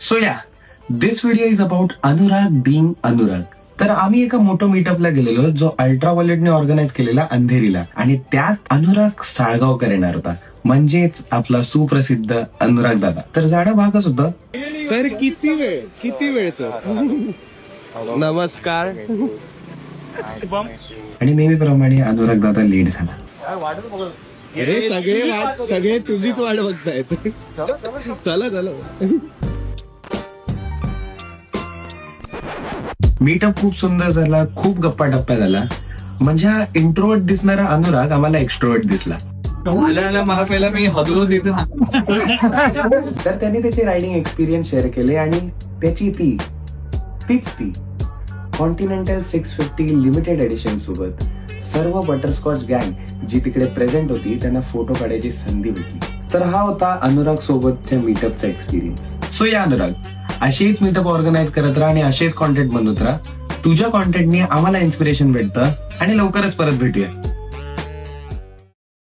So या this video is about Anurag being Anurag. तर आम्ही एका मोठं मीटअपला गेलेलो जो अल्ट्राव्हायोलेटने ऑर्गनाईज केलेला अंधेरीला, आणि त्यात अनुराग साळगावकर येणार होता, म्हणजेच आपला सुप्रसिद्ध अनुराग दादा. तर जाणं भागच होतं. सर किती वेळ सर. नमस्कार. आणि नेहमीप्रमाणे अनुराग दादा लेट झाला. अरे सगळे तुझीच वाट बघतायत. चला. मीटअप खूप सुंदर झाला, खूप गप्पा टप्पा झाला. म्हणजे हा इंट्रोवर्ट दिसणारा अनुराग आम्हाला एक्स्ट्रोवर्ट दिसला. मला पहिला मी हदलो देते. तर त्याने त्याचे रायडिंग एक्सपिरियन्स शेअर केले, आणि त्याची तीच कॉन्टिनेंटल 650 लिमिटेड एडिशन सोबत सर्व बटरस्कॉच गँग जी तिकडे प्रेझेंट होती त्यांना फोटो काढायची संधी होती. तर हा होता अनुराग सोबतच्या मीटअपचा एक्सपिरियन्स. सो या अनुराग, असेच मीटअप ऑर्गनाईज करत राहा आणि असेच कॉन्टेंट बनवत राहा. तुझ्या कॉन्टेंटने आम्हाला इन्स्पिरेशन भेटतं, आणि लवकरच परत भेटूया.